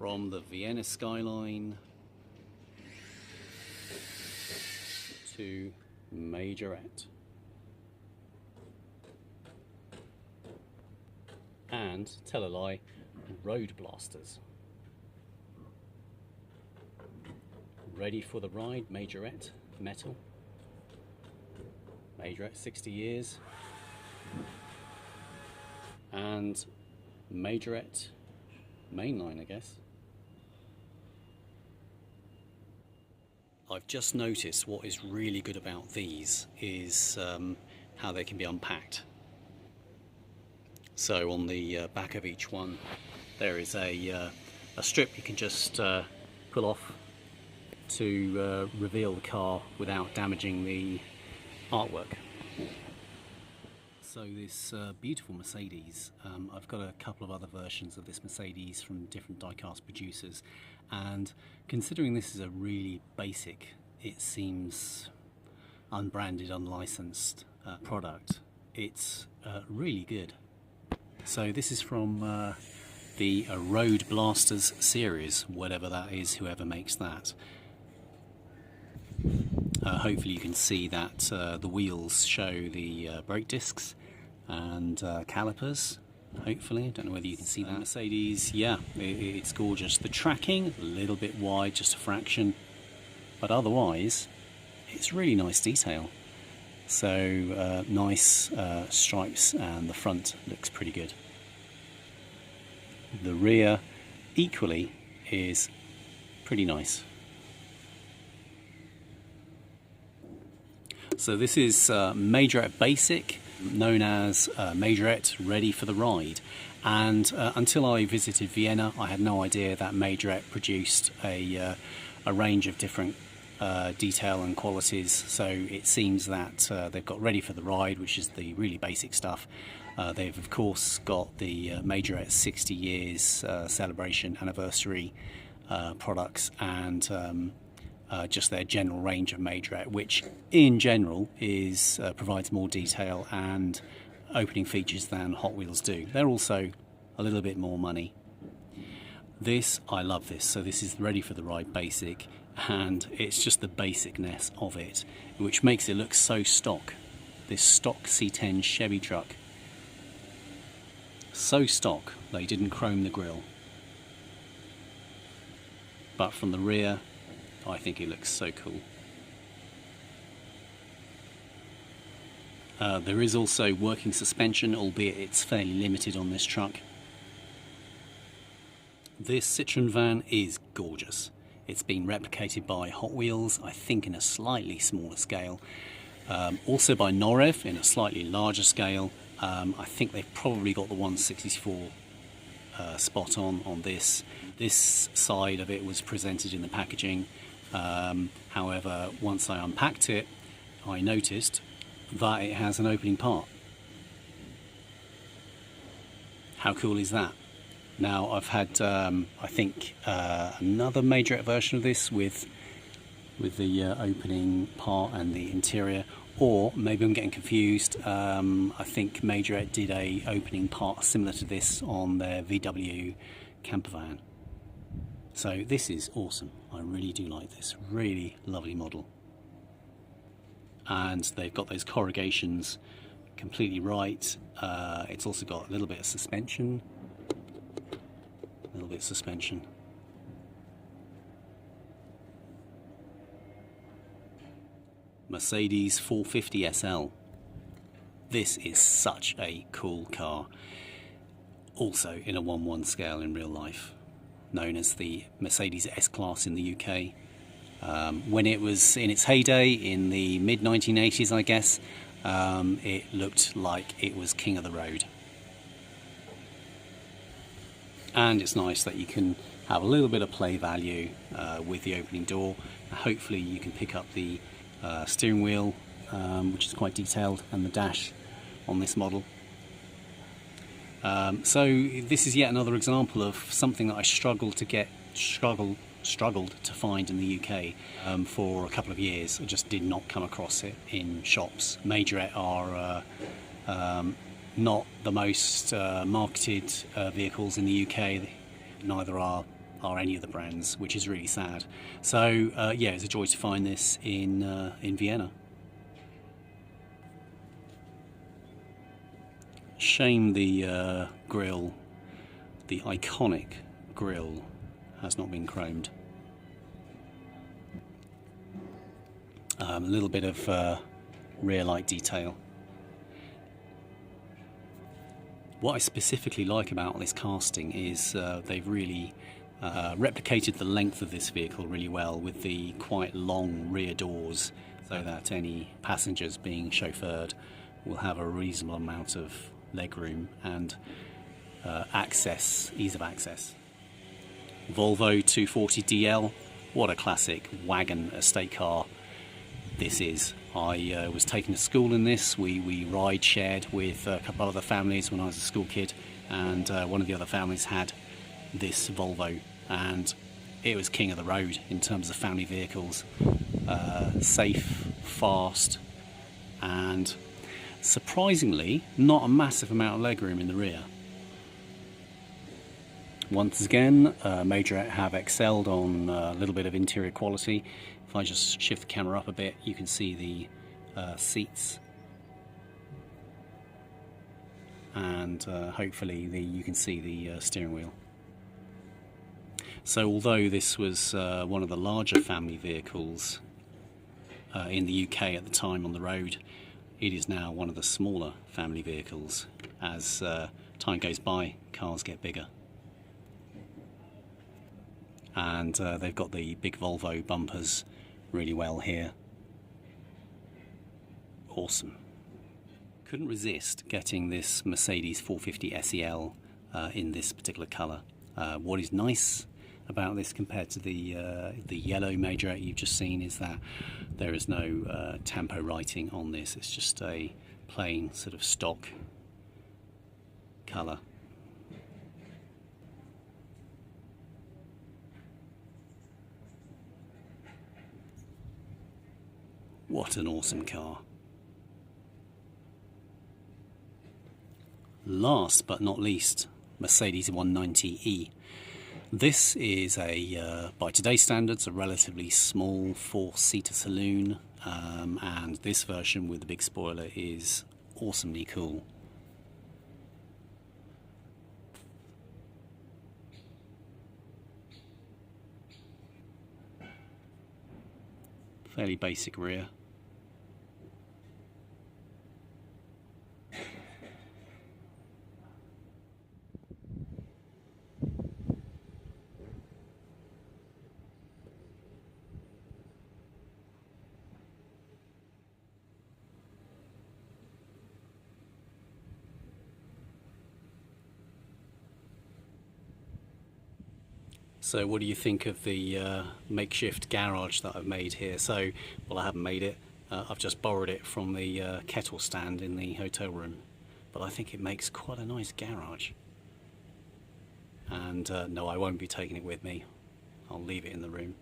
From the Vienna skyline to Majorette. And, tell a lie, road blasters. Ready for the ride, Majorette metal. Majorette 60 years. And Majorette mainline, I guess. I've just noticed what is really good about these is how they can be unpacked. So on the back of each one there is a strip you can just pull off to reveal the car without damaging the artwork. So this beautiful Mercedes, I've got a couple of other versions of this Mercedes from different diecast producers, and considering this is a really basic, it seems unbranded, unlicensed product, it's really good. So this is from the Road Blasters series, whatever that is, whoever makes that. Hopefully you can see that the wheels show the brake discs and calipers, hopefully. I don't know whether you can see that. Mercedes, yeah, it's gorgeous. The tracking, a little bit wide, just a fraction, but otherwise it's really nice detail. So nice stripes, and the front looks pretty good. The rear equally is pretty nice. So this is Majorette Basic, known as Majorette Ready for the Ride. And until I visited Vienna, I had no idea that Majorette produced a range of different detail and qualities. So it seems that they've got Ready for the Ride, which is the really basic stuff. They've of course got the Majorette 60 years celebration anniversary products, and just their general range of Majorette, which in general is provides more detail and opening features than Hot Wheels do. They're also a little bit more money. This, I love this. So this is Ready for the Ride Basic, and it's just the basicness of it which makes it look so stock. This stock C10 Chevy truck, so stock they didn't chrome the grille, but from the rear I think it looks so cool. There is also working suspension, albeit it's fairly limited on this truck. This Citroen van is gorgeous. It's been replicated by Hot Wheels, I think in a slightly smaller scale. Also by Norev in a slightly larger scale. I think they've probably got the 164 spot on this. This side of it was presented in the packaging. However, once I unpacked it, I noticed that it has an opening part. How cool is that? Now, I've had, I think, another Majorette version of this with the opening part and the interior, or maybe I'm getting confused. I think Majorette did a opening part similar to this on their VW camper van. So this is awesome. I really do like this. Really lovely model. And they've got those corrugations completely right. It's also got a little bit of suspension. A little bit of suspension. Mercedes 450 SL. This is such a cool car. Also in a 1/1 scale in real life, known as the Mercedes S-Class in the UK. When it was in its heyday in the mid-1980s, I guess, it looked like it was king of the road. And it's nice that you can have a little bit of play value with the opening door. Hopefully you can pick up the steering wheel, which is quite detailed, and the dash on this model. So this is yet another example of something that I struggled to find in the UK for a couple of years. I just did not come across it in shops. Majorette are not the most marketed vehicles in the UK. Neither are are any of the brands, which is really sad. So yeah, it's a joy to find this in Vienna. Shame the grille, the iconic grille, has not been chromed. A little bit of rear light detail. What I specifically like about this casting is they've really replicated the length of this vehicle really well, with the quite long rear doors, so that any passengers being chauffeured will have a reasonable amount of legroom and ease of access. Volvo 240DL, what a classic wagon estate car this is. I was taken to school in this. We ride shared with a couple of other families when I was a school kid, and one of the other families had this Volvo, and it was king of the road in terms of family vehicles. Safe, fast, and surprisingly not a massive amount of legroom in the rear. Once again, Majorette have excelled on a little bit of interior quality. If I just shift the camera up a bit, you can see the seats, and hopefully you can see the steering wheel. So although this was one of the larger family vehicles in the UK at the time on the road, it is now one of the smaller family vehicles. As time goes by, cars get bigger. And they've got the big Volvo bumpers really well here. Awesome. Couldn't resist getting this Mercedes 450 SEL in this particular colour. What is nice about this compared to the yellow Majorette you've just seen is that there is no tempo writing on this. It's just a plain sort of stock colour. What an awesome car. Last but not least, Mercedes 190E. This is by today's standards, a relatively small 4-seater saloon, and this version with the big spoiler is awesomely cool. Fairly basic rear. So what do you think of the makeshift garage that I've made here? So, well, I haven't made it. I've just borrowed it from the kettle stand in the hotel room. But I think it makes quite a nice garage. And no, I won't be taking it with me. I'll leave it in the room.